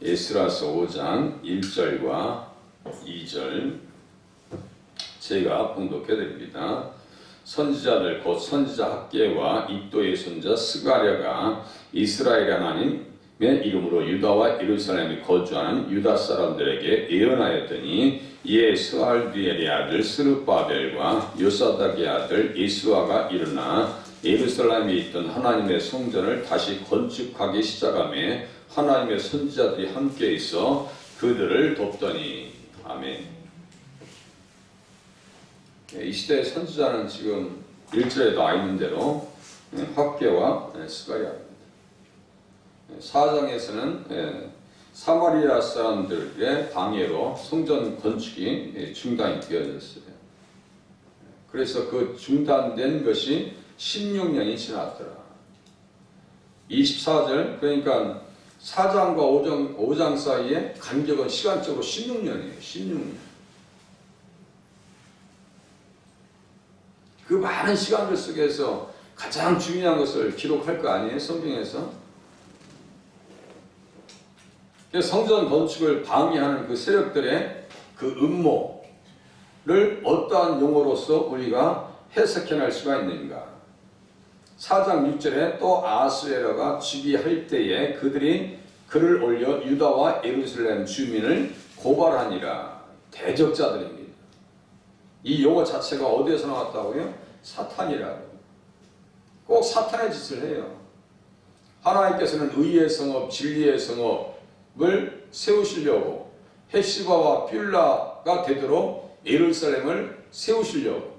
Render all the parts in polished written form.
에스라서 5장 1절과 2절 제가 봉독해 드립니다. 선지자들 곧 선지자 학계와 iddo의 손자 스가랴가 이스라엘 하나님의 이름으로 유다와 예루살렘에 거주하는 유다 사람들에게 예언하였더니 이에 스알디엘의 아들 스룹바벨과 요사닥의 아들 예수아가 일어나 예루살렘에 있던 하나님의 성전을 다시 건축하기 시작하며 하나님의 선지자들이 함께 있어 그들을 돕더니. 아멘. 이 시대의 선지자는 지금 1절에 나와 있는 대로 학계와 스가랴입니다. 4장에서는 사마리아 사람들의 방해로 성전 건축이 중단이 되어졌어요. 그래서 그 중단된 것이 16년이 지났더라. 24절, 그러니까 4장과 5장 사이에 간격은 시간적으로 16년이에요. 16년. 그 많은 시간들 속에서 가장 중요한 것을 기록할 거 아니에요? 성경에서. 성전 건축을 방해하는 그 세력들의 그 음모를 어떠한 용어로서 우리가 해석해낼 수가 있는가? 4장 6절에 또 아하수에로가 즉위할 때에 그들이 글을 올려 유다와 예루살렘 주민을 고발하니라. 대적자들입니다. 이 용어 자체가 어디에서 나왔다고요? 사탄이라고. 꼭 사탄의 짓을 해요. 하나님께서는 의의 성읍, 진리의 성읍을 세우시려고 헷시바와 뷸라가 되도록 예루살렘을 세우시려고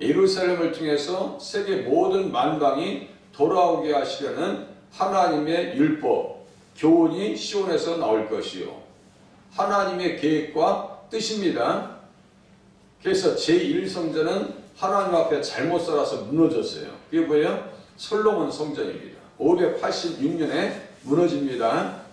예루살렘을 통해서 세계 모든 만방이 돌아오게 하시려는 하나님의 율법, 교훈이 시온에서 나올 것이요. 하나님의 계획과 뜻입니다. 그래서 제1성전은 하나님 앞에 잘못 살아서 무너졌어요. 그게 뭐예요? 솔로몬 성전입니다. 586년에 무너집니다.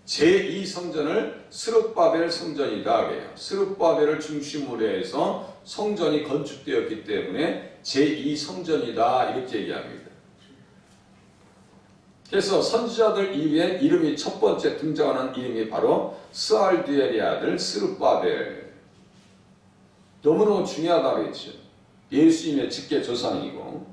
제2성전을 스룹바벨 성전이다 그래요. 스룹바벨을 중심으로 해서 성전이 건축되었기 때문에 제2성전이다 이렇게 얘기합니다. 그래서 선지자들 이후에 이름이 첫 번째 등장하는 이름이 바로 스알디엘의 아들 스룹바벨. 너무너무 중요하다고 했죠. 예수님의 직계 조상이고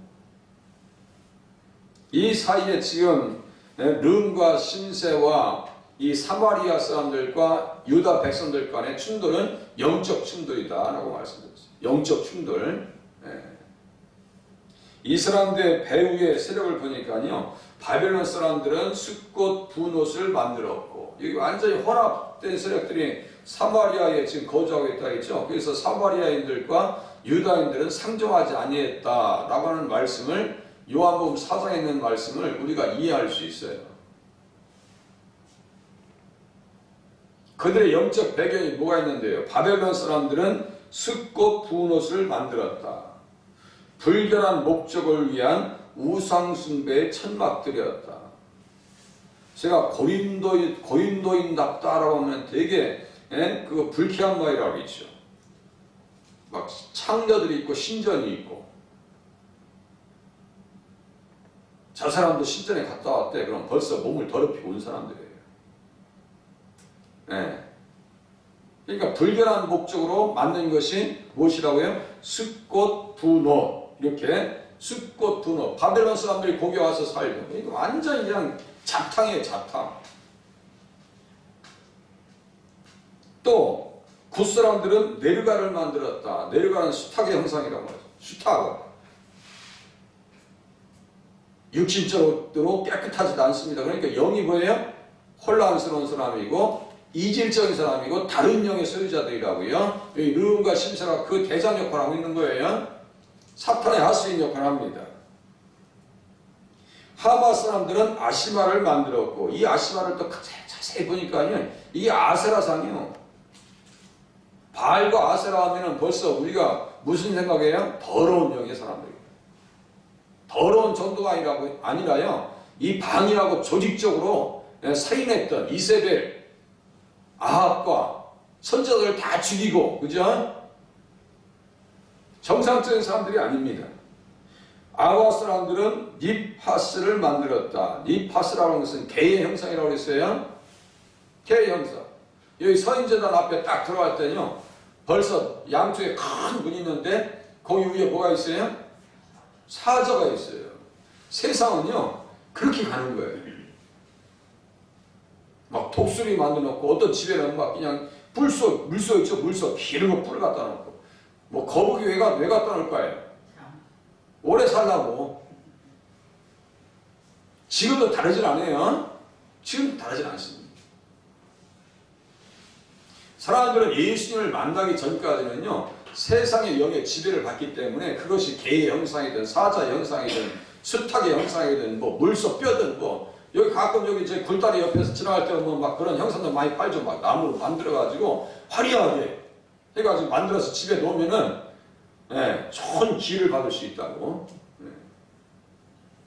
이 사이에 지금 름과 신세와 이 사마리아 사람들과 유다 백성들 간의 충돌은 영적 충돌이다 라고 말씀드렸어요. 영적 충돌. 이 사람들의 배후의 세력을 보니까요, 바벨론 사람들은 숫꽃 분옷을 만들었고 여기 완전히 혼합된 세력들이 사마리아에 지금 거주하고 있다 했죠. 그래서 사마리아인들과 유다인들은 상종하지 아니했다라고 하는 말씀을 요한복음 4장에 있는 말씀을 우리가 이해할 수 있어요. 그들의 영적 배경이 뭐가 있는데요? 바벨론 사람들은 숫꽃 분옷을 만들었다. 불결한 목적을 위한 우상숭배의 천막들이었다. 제가 고인도인답다라고 하면 되게 그 불쾌한 말이라고 있죠. 막 창녀들이 있고 신전이 있고 저 사람도 신전에 갔다 왔대. 그럼 벌써 몸을 더럽히고 온 사람들이에요. 그러니까 불결한 목적으로 만든 것이 무엇이라고요? 숫꽃 분옷. 이렇게 숫꽃 분옷. 바벨론 사람들이 거기 와서 살고 이거 완전히 그냥 잡탕이에요. 잡탕. 또 굿사람들은 네르가를 만들었다. 네르가는 수탉의 형상이라고 하죠. 수탉. 육신적으로 깨끗하지도 않습니다. 그러니까 영이 뭐예요? 혼란스러운 사람이고 이질적인 사람이고 다른 영의 소유자들이라고요. 르움과 심사가 그 대장 역할을 하고 있는 거예요. 사탄의 하수인 역할을 합니다. 하마 사람들은 아시마를 만들었고 이 아시마를 또 자세히 보니까요, 이게 아세라상이요. 바알과 아세라 하면은 벌써 우리가 무슨 생각이에요? 더러운 영의 사람들이에요. 더러운 정도가 아니라요, 이 방이라고 조직적으로 살인했던 이세벨, 아합과 선지자들을 다 죽이고, 그죠? 정상적인 사람들이 아닙니다. 아와 사람들은 닙하스를 만들었다. 닙하스라는 것은 개의 형상이라고 했어요. 개 형상. 여기 서인재단 앞에 딱 들어갈 때는요, 벌써 양쪽에 큰 문이 있는데 거기 위에 뭐가 있어요? 사자가 있어요. 세상은요 그렇게 가는 거예요. 막 독수리 만들어놓고 어떤 집에는 막 그냥 물소 있죠. 물소 기른 거 뿔을 갖다 놓고 뭐 거북이 왜 갖다 놓을 거예요? 오래 살라고. 지금도 다르진 않아요. 지금도 다르진 않습니다. 사람들은 예수님을 만나기 전까지는요 세상의 영의 지배를 받기 때문에 그것이 개의 형상이든 사자의 형상이든 수탉의 형상이든 뭐 물소 뼈든 뭐 여기 가끔 여기 제 굴다리 옆에서 지나갈 때 보면 막 그런 형상들 많이 팔죠. 막 나무로 만들어가지고 화려하게 해가지고 만들어서 집에 놓으면은 좋은 기를 받을 수 있다고.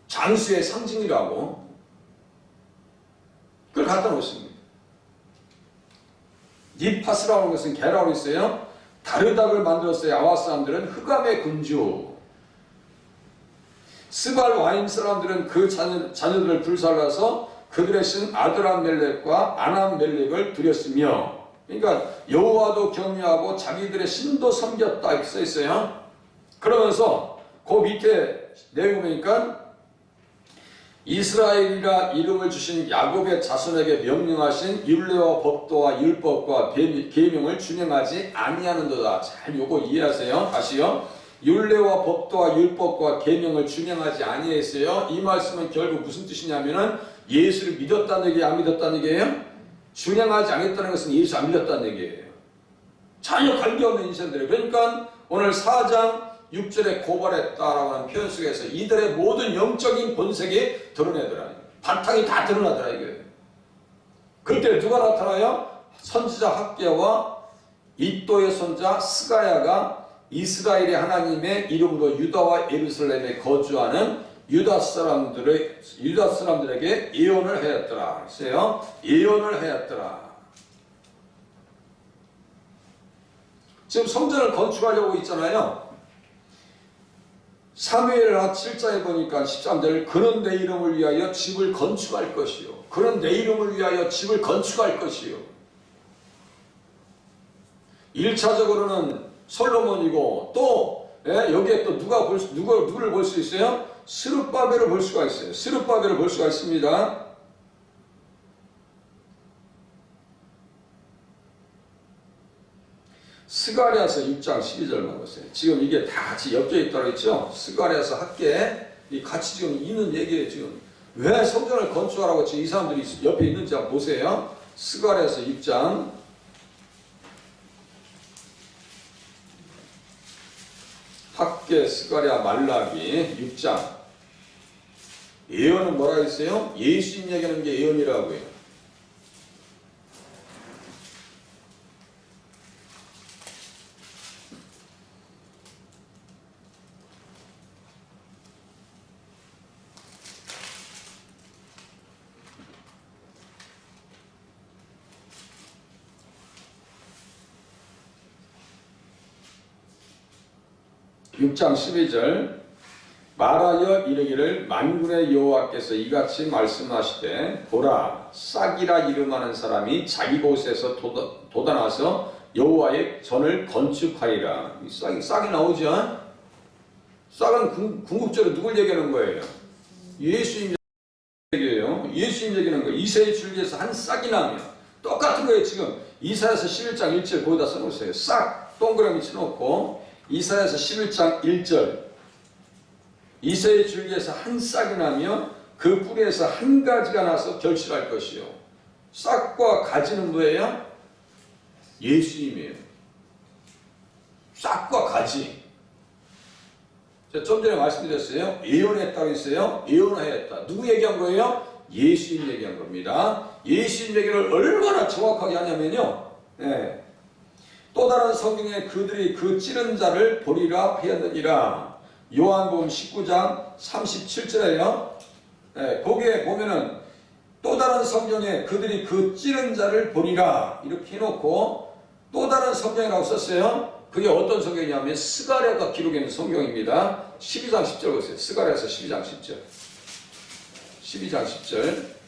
장수의 상징이라고 그걸 갖다 놓습니다. 니파스라고 하는 것은 개라고 있어요. 다르닥을 만들었어요. 아와 사람들은 흑암의 군주. 스발 와임 사람들은 그 자녀들을 불살라서 그들의 신 아드람멜렉과 아남멜렉을 드렸으며, 그러니까 여호와도 경외하고 자기들의 신도 섬겼다 이렇게 써 있어요. 그러면서 그 밑에 내용 보니까 이스라엘이라 이름을 주신 야곱의 자손에게 명령하신 율례와 법도와 율법과 계명을 준행하지 아니하는도다. 잘 요거 이해하세요. 다시요. 율례와 법도와 율법과 계명을 준행하지 아니했어요. 이 말씀은 결국 무슨 뜻이냐면은 예수를 믿었다는 얘기예요, 안 믿었다는 얘기예요? 준행하지 않았다는 것은 예수 안 믿었다는 얘기예요. 전혀 관계없는 인생들이에요. 그러니까 오늘 4장 6절에 고발했다라고 하는 표현 속에서 이들의 모든 영적인 본색이 드러내더라. 바탕이 다 드러나더라 이거예요. 그때 누가 나타나요? 선지자 학개와 이또의 손자 스가야가 이스라엘의 하나님의 이름으로 유다와 예루살렘에 거주하는 유다 사람들에게 예언을 하였더라. 글쎄요, 예언을 하였더라. 지금 성전을 건축하려고 있잖아요. 사무엘하 7장에 보니까 13절, 그는 내 이름을 위하여 집을 건축할 것이요. 그는 내 이름을 위하여 집을 건축할 것이요. 1차적으로는 솔로몬이고 또 여기에 또 누구를 볼 수 있어요? 스룹바벨을 볼 수가 있어요. 스룹바벨을 볼 수가 있습니다. 스가랴서 6장 12절만 보세요. 지금 이게 다 같이 엮여 있다고 했죠? 스가랴서 학계 같이 지금 있는 얘기예요. 지금 왜 성전을 건축하라고 지금 이 사람들이 옆에 있는지 한번 보세요. 스가랴서 6장 학계 스가랴 말라기 6장 예언은 뭐라 했어요? 예수님 얘기하는 게 예언이라고요. 육 장 12절 말하여 이르기를 만군의 여호와께서 이같이 말씀하시되 보라 싹이라 이름하는 사람이 자기 곳에서 돋아나서 여호와의 전을 건축하리라. 싹이 나오죠? 싹은 궁극적으로 누굴 얘기하는 거예요? 예수님 얘기예요. 예수님 얘기하는 거예요. 이새의 줄기에서 한 싹이 나면 똑같은 거예요. 지금 이사야서 11장 1절 거기다 써놓으세요. 싹 동그라미 쳐놓고 이사야서 11장 1절 이새의 줄기에서 한 싹이 나며 그 뿌리에서 한 가지가 나서 결실할 것이요. 싹과 가지는 뭐예요? 예수님이에요. 싹과 가지. 제가 좀 전에 말씀드렸어요. 예언했다고 했어요. 예언하였다. 누구 얘기한 거예요? 예수님 얘기한 겁니다. 예수님 얘기를 얼마나 정확하게 하냐면요. 또 다른 성경에 그들이 그 찌른 자를 보리라 하였느니라. 요한복음 19장 37절에요. 거기에 보면은 또 다른 성경에 그들이 그 찌른 자를 보리라 이렇게 해놓고 또 다른 성경이라고 썼어요. 그게 어떤 성경이냐면 스가랴가 기록해 있는 성경입니다. 12장 10절 보세요. 스가랴서 12장 10절. 12장 10절.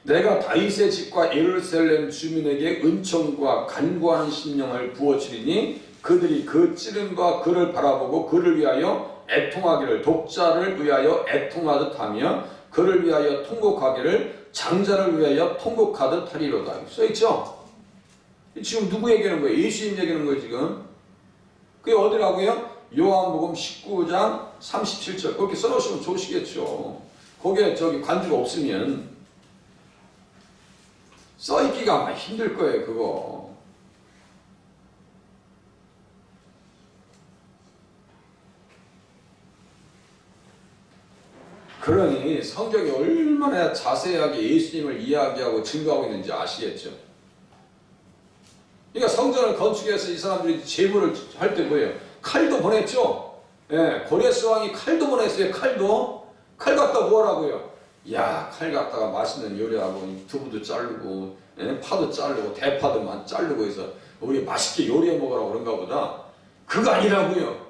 내가 다윗의 집과 예루살렘 주민에게 은총과 간구하는 심령을 부어주리니 그들이 그 찌름과 그를 바라보고 그를 위하여 애통하기를 독자를 위하여 애통하듯 하며 그를 위하여 통곡하기를 장자를 위하여 통곡하듯 하리로다. 써있죠? 지금 누구 얘기하는 거예요? 예수님 얘기하는 거예요 지금. 그게 어디라고요? 요한복음 19장 37절. 그렇게 써놓으시면 좋으시겠죠. 거기에 관주가 없으면 써있기가 아마 힘들 거예요 그거. 그러니 성경이 얼마나 자세하게 예수님을 이야기하고 증거하고 있는지 아시겠죠? 그러니까 성전을 건축해서 이 사람들이 제물을 할 때 뭐예요? 칼도 보냈죠? 예, 고레스 왕이 칼도 보냈어요. 칼 갖다 뭐하라고요? 야, 칼 갖다가 맛있는 요리하고 두부도 자르고 예, 파도 자르고 대파도만 자르고 해서 우리 맛있게 요리해 먹으라고 그런가 보다. 그거 아니라고요.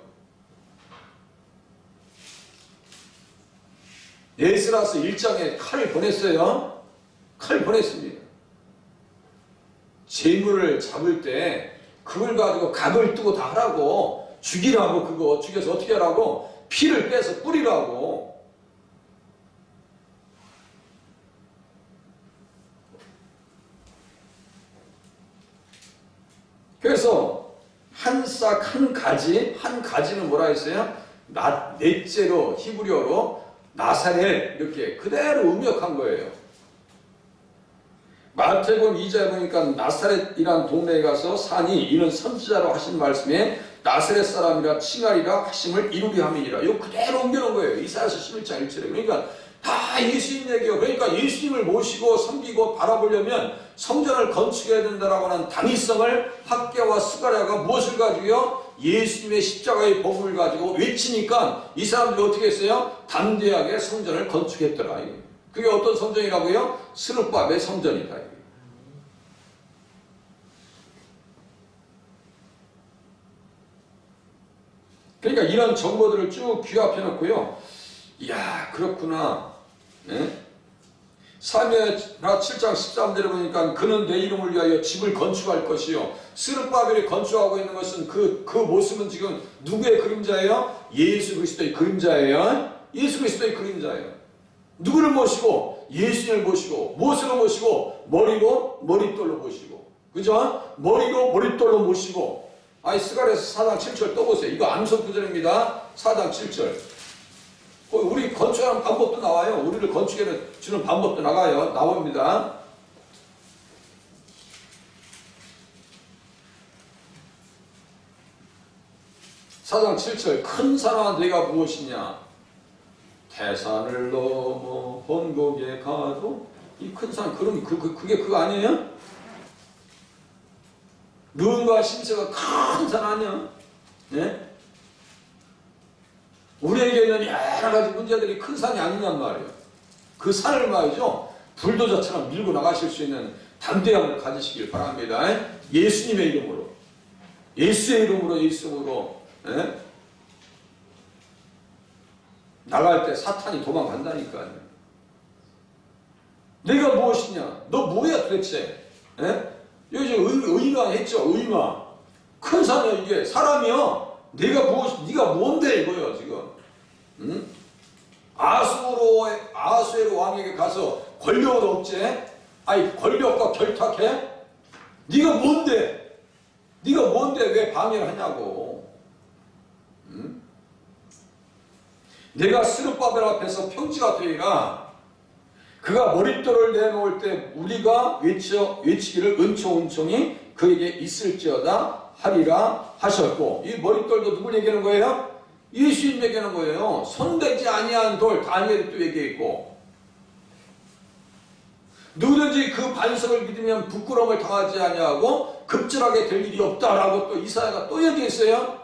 에스라서 1장에 칼을 보냈어요. 칼 보냈습니다. 재물을 잡을 때 그걸 가지고 각을 뜨고 다 하라고. 죽이라고. 그거 죽여서 어떻게 하라고? 피를 빼서 뿌리라고. 그래서 한 싹 한 가지는 뭐라 했어요? 넷째로 히브리어로 나사렛 이렇게 그대로 음역한 거예요. 마태복음 2장에 보니까 나사렛이란 동네에 가서 사니 이는 선지자로 하신 말씀에 나사렛 사람이라 칭하리라 하심을 이루게 함이니라. 이거 그대로 옮겨놓은 거예요. 이사야서 11장 1절에. 그러니까 다 예수님 얘기예요. 그러니까 예수님을 모시고 섬기고 바라보려면 성전을 건축해야 된다라고 하는 당위성을 학개와 스가랴가 무엇을 가지고요? 예수님의 십자가의 복음을 가지고 외치니까 이 사람들이 어떻게 했어요? 담대하게 성전을 건축했더라. 그게 어떤 성전이라고요? 스룹밥의 성전이다. 그러니까 이런 정보들을 쭉 귀합해 놓고요. 이야, 그렇구나. 네? 사무엘하 7장 13절에 보니까 그는 내 이름을 위하여 집을 건축할 것이요. 스룹바벨이 건축하고 있는 것은 그 모습은 지금 누구의 그림자예요? 예수 그리스도의 그림자예요. 예수 그리스도의 그림자예요. 누구를 모시고? 예수님을 모시고. 무엇으로 모시고? 머리로 머릿돌로 모시고. 그죠? 머리로 머릿돌로 모시고. 아니 스가랴서 4장 7절 떠보세요. 이거 암송 구절입니다. 4장 7절. 우리 건축하는 방법도 나와요. 우리를 건축해 주는 방법도 나옵니다. 사장 7절. 큰 산아 내가 무엇이냐? 태산을 넘어 본곡에 가도 이 큰 산 그럼 그게 그거 아니에요? 누군가 심세가 큰 산 아니야? 네? 우리에게는 여러 가지 문제들이 큰 산이 아니냔 말이에요. 그 산을 말이죠. 불도저처럼 밀고 나가실 수 있는 담대함을 가지시길 바랍니다. 예수님의 이름으로. 예수의 이름으로. 예? 나갈 때 사탄이 도망간다니까요. 내가 무엇이냐? 너 뭐야 도대체? 예? 여기 의마 했죠. 의마. 큰 산이야 이게. 사람이요. 네가 뭔데 이거요 지금. 응? 아수에로 왕에게 가서 권력을 얻제? 아니 권력과 결탁해? 네가 뭔데 왜 방해를 하냐고. 응? 내가 스룹바벨 앞에서 평지가 되리라. 그가 머릿돌을 내놓을 때 우리가 외치기를 은총이 그에게 있을지어다 하리라 하셨고, 이 머릿돌도 누굴 얘기하는 거예요? 예수님 얘기하는 거예요. 손대지 아니한 돌, 다니엘이 또 얘기했고, 누구든지 그 반석을 믿으면 부끄러움을 당하지 아니하고 급절하게 될 일이 없다라고 또 이사야가 또 얘기했어요.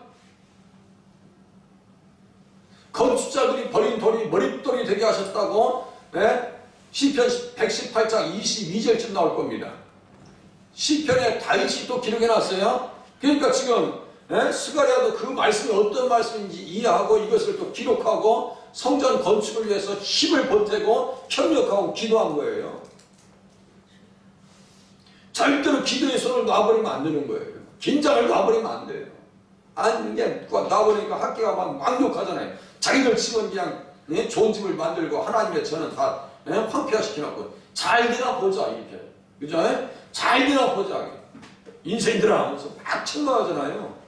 건축자들이 버린 돌이 머릿돌이 되게 하셨다고. 네? 시편 118장 22절쯤 나올 겁니다. 시편에 다윗이 또 기록해놨어요. 그러니까 지금 스가랴도 그 말씀이 어떤 말씀인지 이해하고 이것을 또 기록하고 성전 건축을 위해서 힘을 보태고 협력하고 기도한 거예요. 절대로 기도의 손을 놔버리면 안 되는 거예요. 긴장을 놔버리면 안 돼요. 아니, 이게 놔버리니까 학교가 막 욕하잖아요. 자기들 집은 그냥 좋은 집을 만들고 하나님의 저는 다 황폐화시켜놓고 잘 되나 보자 이렇게. 그죠? 잘 되나 보자. 인생들아 하면서 막 청가하잖아요.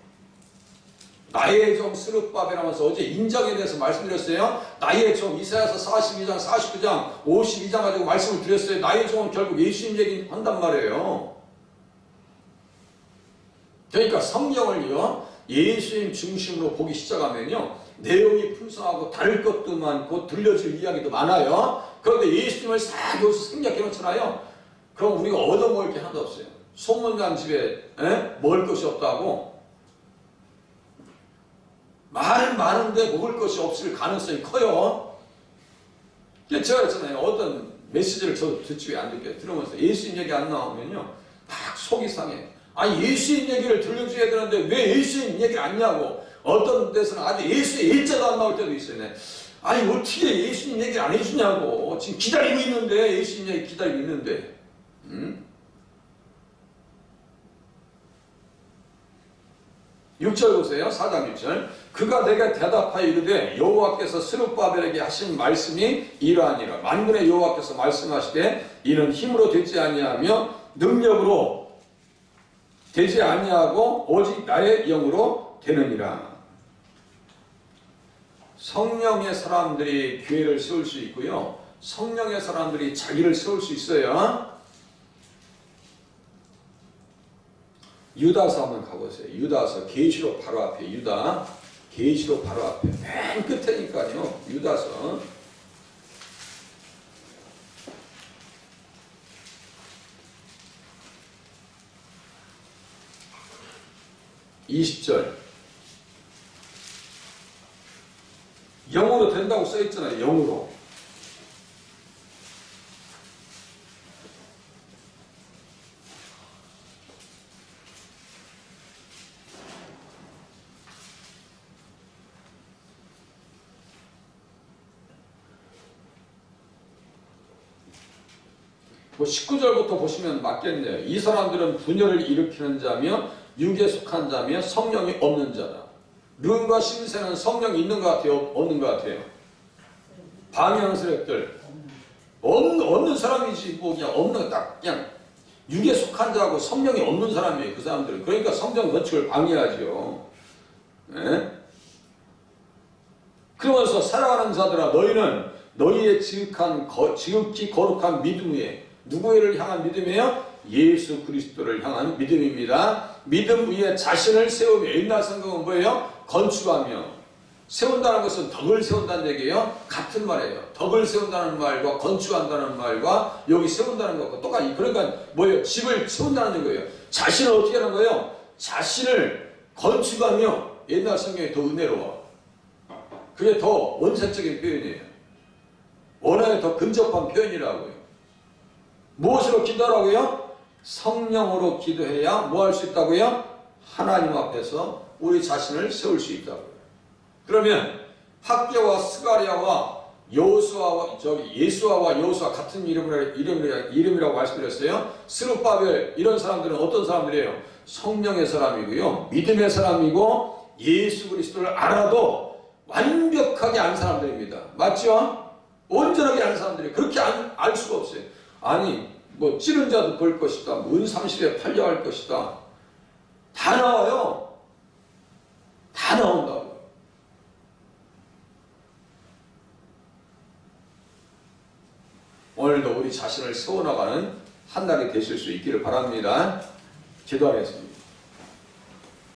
나의 종 스룹바벨하면서 어제 인정에 대해서 말씀드렸어요. 나의 종 이사야서 42장, 49장, 52장 가지고 말씀을 드렸어요. 나의 종은 결국 예수님 얘기 한단 말이에요. 그러니까 성경을요 예수님 중심으로 보기 시작하면요 내용이 풍성하고 다를 것도 많고 들려줄 이야기도 많아요. 그런데 예수님을 싹 여기서 생략해 놓잖아요. 그럼 우리가 얻어먹을 게 하나도 없어요. 소문난 집에 먹을 것이 없다고 말은 많은데 먹을 것이 없을 가능성이 커요. 제가 했잖아요. 어떤 메시지를 저도 듣지 왜 안 듣게 들으면서 예수님 얘기 안 나오면요 막 속이 상해. 아니 예수님 얘기를 들려줘야 되는데 왜 예수님 얘기를 안 하냐고. 어떤 데서는 아주 예수의 일자도 안 나올 때도 있어요. 아니 어떻게 예수님 얘기를 안 해주냐고. 지금 기다리고 있는데 예수님 얘기 기다리고 있는데 6절 보세요. 4장 6절. 그가 내게 대답하여 이르되 여호와께서 스룹바벨에게 하신 말씀이 이러하니라. 만군의 여호와께서 말씀하시되 이는 힘으로 되지 아니하며 능력으로 되지 아니하고 오직 나의 영으로 되느니라. 성령의 사람들이 교회를 세울 수 있고요. 성령의 사람들이 자기를 세울 수 있어요. 유다서 한번 가보세요. 유다서 계시록 바로 앞에 유다 계시록 바로 앞에 맨 끝에니까요. 유다서 20절 영으로 된다고 써있잖아요. 영으로. 뭐 19절부터 보시면 맞겠네요. 이 사람들은 분열을 일으키는 자며 육에 속한 자며 성령이 없는 자다. 른과 심세는 성령이 있는 것 같아요? 없는 것 같아요? 방향 세력들 없는 사람이지 뭐 그냥 없는 딱 그냥 육에 속한 자하고 성령이 없는 사람이에요. 그 사람들은. 그러니까 성경 건축을 방해하죠. 네? 그러면서 살아가는 자들아 너희는 너희의 지극히 거룩한 믿음 위에 누구를 향한 믿음이에요? 예수 그리스도를 향한 믿음입니다. 믿음 위에 자신을 세우며 옛날 성경은 뭐예요? 건축하며. 세운다는 것은 덕을 세운다는 얘기예요. 같은 말이에요. 덕을 세운다는 말과 건축한다는 말과 여기 세운다는 것과 똑같이. 그러니까 뭐예요? 집을 세운다는 거예요. 자신을 어떻게 하는 거예요? 자신을 건축하며. 옛날 성경이 더 은혜로워. 그게 더 원색적인 표현이에요. 원어에 더 근접한 표현이라고요. 무엇으로 기도하라고요? 성령으로 기도해야 뭐 할 수 있다고요? 하나님 앞에서 우리 자신을 세울 수 있다고요. 그러면 학개와 스가랴와 여호수아와 예수아와 여호수아 같은 이름이라고 말씀드렸어요. 스룹바벨 이런 사람들은 어떤 사람들이에요? 성령의 사람이고요. 믿음의 사람이고 예수 그리스도를 알아도 완벽하게 아는 사람들입니다. 맞죠? 온전하게 아는 사람들이 그렇게 알 수가 없어요. 아니 뭐 찌른 자도 볼 것이다. 문 30에 팔려할 것이다. 다 나와요. 다 나온다고. 오늘도 우리 자신을 세워나가는 한 날이 되실 수 있기를 바랍니다. 기도하겠습니다.